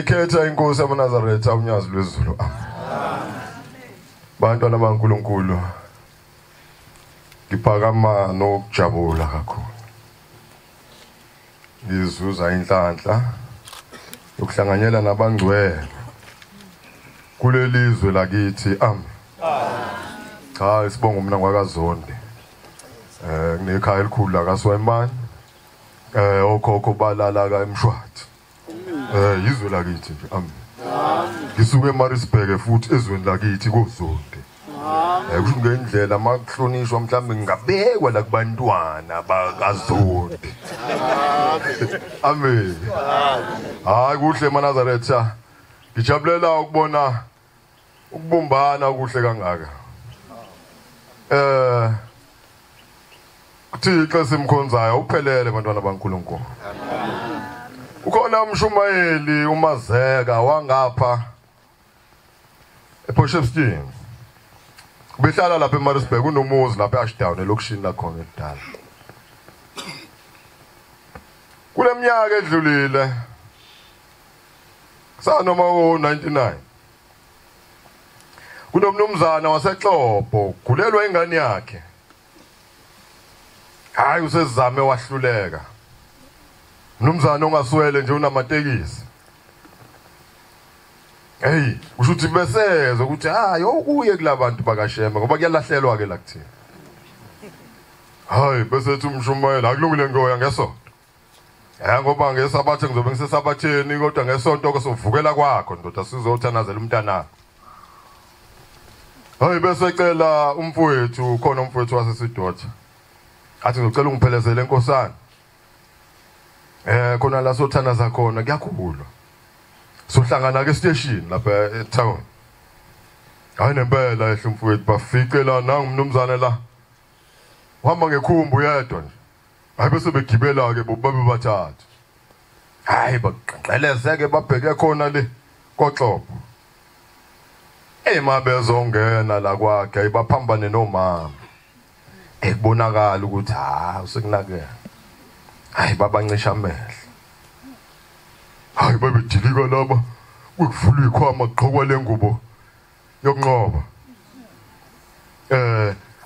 ngiyayikhetha inkosi yamaNazaretha unyazi lwezulu. Bantwana baNkulunkulu, ngiphakama nokujabula kakhulu. Ngizuza inhlanhla yokuhlanganyela nabangcwele kulelizwe lakithi. Cha, sibonga mina ngwakaZondi. Kunekhaya elikhulu la kaSwayimani. Okhokho balala ka eMshwathi. Izwe lakithi nje. Ngisuke eMaritzburg futhi ezweni lakithi koZondi. Kusho ngendlela makuhlonishwa mhlambe ngingabekwa la kubantwana bakaZondi. Amen. Hayi kuhle eMaNazaretha. Ngijabulela ukubona ukubumbana kuhle kangaka. Kuthixo simkhonzayo uphelele bantwana baNkulunkulu. Ukhona umshumayeli uMazeka wangapha ePortshepstone. Behlala lapha eMaritzburg unomuzi lapha eAshdown elokishini la khona edala. Kuleminyaka edlulile sanoma u99 kunomnumzana waseXhobo khulelwa ingane yakhe. Hayi usezame wahluleka. Mnumzana ongaswele nje unamatekisi. Hey, ushuthi beseze ukuthi hayi okuye kulabantu bakaShembe ngoba kuyalahlelwa ke la kuthina. Hayi bese ethi umshumayeli akulungile ngoya ngesonto. Ngoba ngesabathe ngizobe ngisesabatheni kodwa ngesonto kusovukela kwakho ndoda sizothanazela umntana. Hayi bese ecela umfowethu khona umfowethu waseSidotha. Athi ngicela ungiphelezele enkosana. Khona la sothanaza khona kuyakhulwa. Sohlangana ke station lapha etown. Hayi nempela ehle umfowethu bafike la nangumnumzane la. Uhamba ngekhumbu yedwa nje. Hayi bese begibela ke bobabe bathathu. Hayi baqeleze ke babheke khona le koXhobo. Mabezongena la kwakhe baphambane nomama. Ekubonakala ukuthi usekunakela. Hayi babancisha amehlo. Hayi babedilika laba ukuvula ikhwama qhokwa lengubo yokunqoba.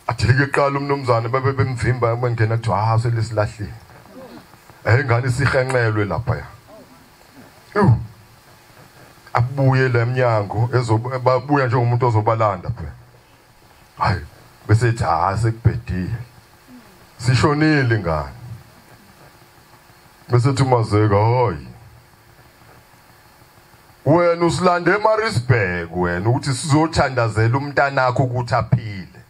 Adilike eqala umnumzane babe bemvimba bengena kuthi selisilahlile. Ingane isihenqelwe lapha. Abuye lemnyango babuya njengomuntu ozobalanda phela. Hayi bese ethi sekubhedile. Sishonile ingane. Bese ethi uMazeka hayi. Wena usilande eMaritzburg wena ukuthi sizothandazela umntanakho ukuthi aphile.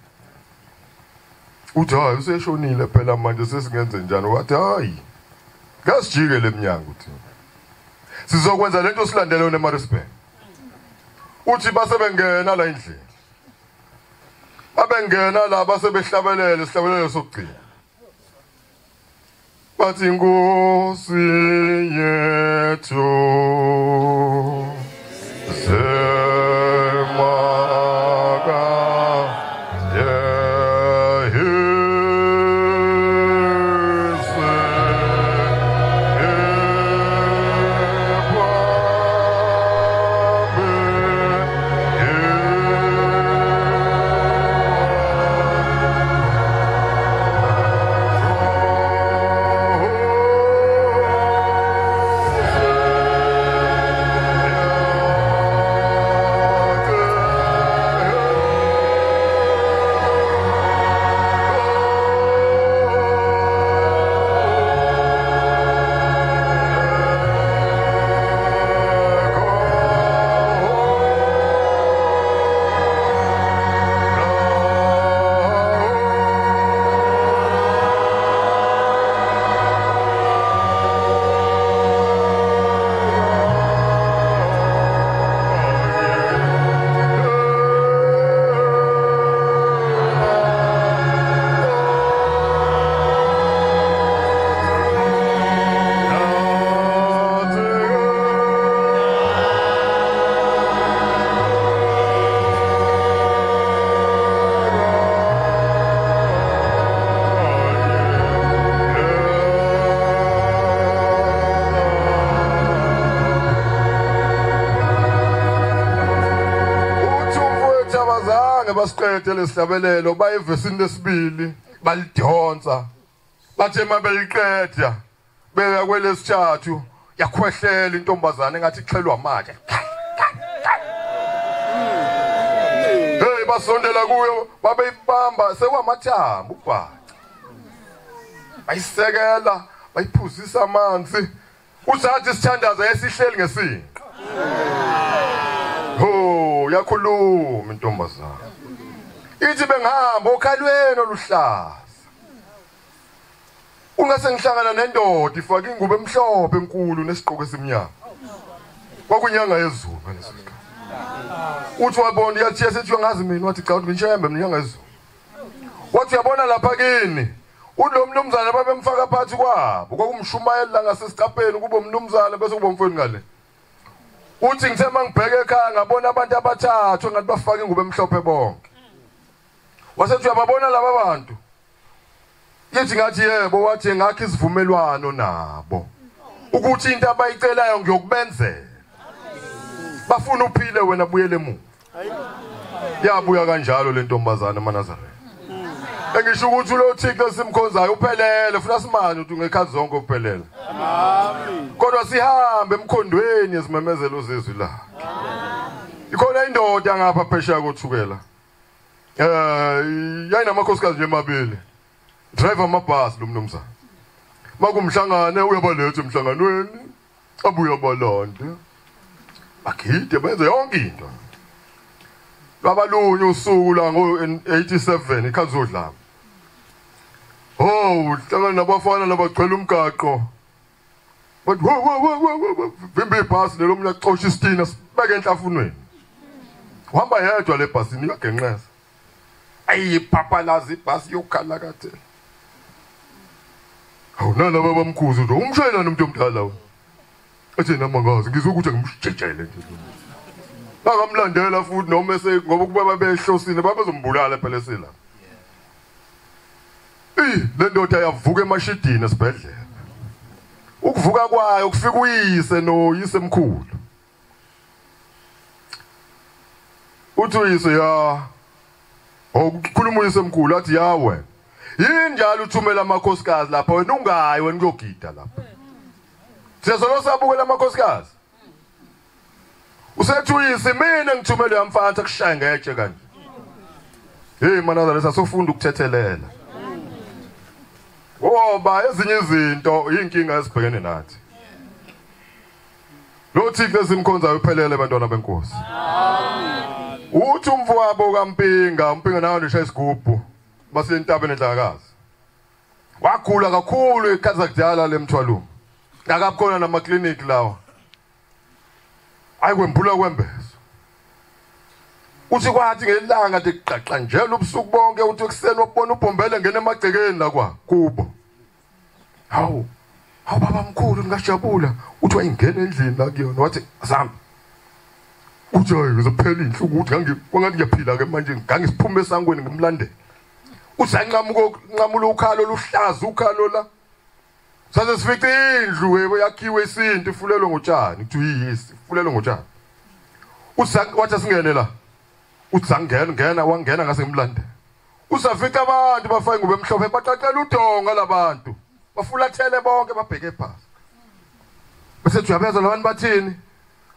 Uthi hayi useshonile phela manje sesingenze njani? Wathi hayi. Ngasijike lemnyango uthi. Sizokwenza lento silandele eMaritzburg. Uthi basebengena la endlini. Abengena la basebehlabelele sihlabelele sokugcina. Bathi inkosi yethu abazange basiqede lesihlabelelo bayivesini lesibili balidonsa bathe mabeliqeda beka kwelesithathu yakhwehlela intombazane ngathi ixhelwa amathe hey basondela kuyo babeyibamba sekwamathambo ubhaca bayisekela bayiphuzisa amanzi usathi isithandaza esihleli ngesinqa ho yakhuluma intombazane ithi bengihamba okhalweni oluhlaza ungase ngihlangana nendoda ifaka ingubo emhlophe enkulu nesiqoko esimnyama kwakunyanga yezulu ngalesikhathi uthi wabona yathi sethi ngazi mina wathi cha uShembe mnyanga yezulu wathi uyabona lapha kini ulo mnumzane babemfaka phansi kwabo kwakumshumayela ngasesiqapheni kuba umnumzane bese kuba umfweni ngale uthi ngithe mangibheke ekhaya ngabona abantu abathathu ngathi bafaka ingubo emhlophe bonke wasethi uyababona laba bantu yithi ngathi yebo wathi ngakho isivumelwano nabo ukuthi into abayicelayo ngiyokubenzela bafuna uphile wena buyele emuva yabuya kanjalo le ntombazana eManazareth engisho ukuthi lo Thixo simkhonzayo uphelele ufuna simanje ukuthi ngekhathi zonke uphelele amen kodwa sihambe emkhondweni esimemezelo zezwi lakhe ikhona indoda ngapha phesheya kothukela yayinamakhosikazi nje emabili driver amabhasi lo mnumzana makumhlangane uyabalethe emhlanganweni abuya balonde bagide benze yonke into babalunye usuku la ngo87 ikhazodlama oh hlangana nabafana labagcwele umgaqo bathi vimbe ibhasi lelo mina xosha isitina sibeke enhlafunweni uhamba yedwa le bhasini yagenqeza ayipapalazi ibhasi yokhala kade awunala baba mkhuzu nje umshayela nomuntu omdala wena ethi namangazi ngizwe ukuthi ngimshejele nje bakamlandela futhi noma ngoba kuba babehlosile babezombulala phela sela le ndoda yavuka emashidini esibhedlela ukuvuka kwayo kufika uyise noyise emkhulu uthi uyise ya ukukhuluma uyise emkhulu athi yawe yini njalo uthumela amakhosikazi lapha wena ungayi wena kuyogida lapha siyazolo sabukela amakhosikazi usethi uyise mina ngithumele yamfana kushaya ngetshe kanje hey Manazareth asofunda ukuthethelela ngoba ezinye izinto inkinga esibhekene nathi lo Thixo esimkhonzayo uphelele abantwana benkosi amen uthi umfowabo kaMpinga uMpinga nawo nishaya isigubhu basentabeni enhlakazi wakhula kakhulu ikhaza kudala lemthwalo akabukhona nama clinic lawa ayikwembula kwembezo uthi kwathi ngelanga liqaqa njalo ubusuku bonke uthi ekseni wabona ubhombele ngene emagcekeni la kwa kubo hawu baba mkhulu ngajabula uthi wayingena endlini la kuyona wathi asamba uthi hayi ngizophela inhlungu uthi ngangathi ngiyaphila ke manje ngangisiphume esangweni ngimlandela usanqamula ukhalo luhlaza ukhalo la saze sifice indlu webo yakhiwe isinto ifulelwe ngotshani kuthi yisi ifulelwe ngotshani wathi asingene la uthi sangena wangena ngase ngimlande usafica abantu bafake ngube emhlophe baqaqela udonga labantu bafulathele bonke babheke phansi bese uyabeza labantu bathini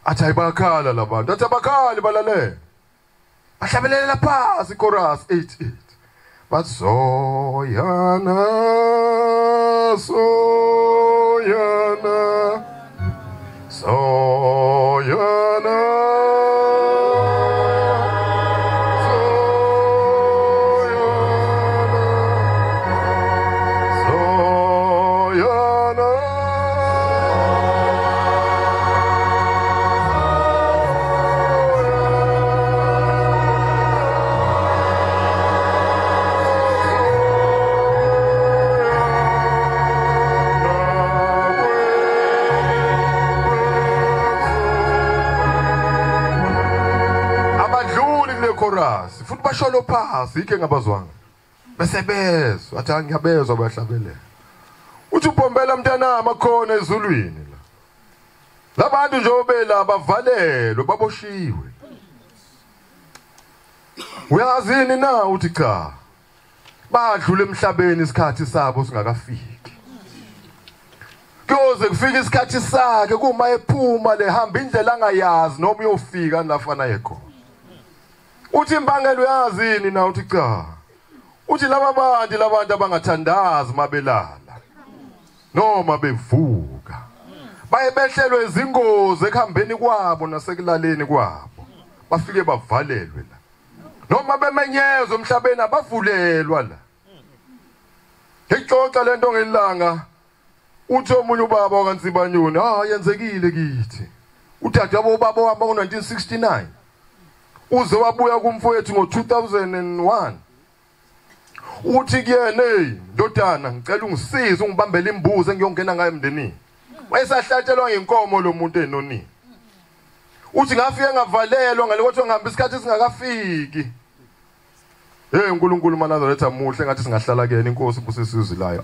athi ayibakhala labantu athi abakhali balalele bahlabelela phansi chorus 88 Soyana, Soyana, Soyana, Soyana, chorus futhi basholo phasi ike ngabazwanga bese bezwa athi ngiyabezwa bahlabelela uthi ubhombela mntanami akhona eZulwini la labantu nje obela bavalelwe baboshiwe Uyazini na uthi cha. Badlula emhlabeni isikhathi sabo singakafiki. Kuze kufike isikhathi sakhe kuma ephuma lehamba indlela angayazi noma uyofika lafana yekho. Uthi imbangelo uyazini na uthi cha. Uthi labantu abangathandazi mabelala noma bevuka. Bayebehlelwe izingozi ekuhambeni kwabo nasekulaleni kwabo. Bafike bavalelwe la. Noma bemenyezwe emhlabeni abavulelwa la. Ngixoxa lento ngelanga. Uthi omunye ubaba wakaNsibanyoni, yenzekile kithi. Uthatha ubaba wami ngo1969. Uze wabuya kumfowethu ngo2001. Uthi kuyena, ndodana, ngicela ungisize ungibambele imbuzi engiyongena ngayo emndenini. Wayesahlatshelwa ngenkomo lo muntu enonini. Uthi ngafike ngavalelwa ngale kwathi ngihamba isikhathi singakafiki. uNkulunkulu manazaretha muhle ngathi singahlala kuyena inkosi ibusisizwe layo.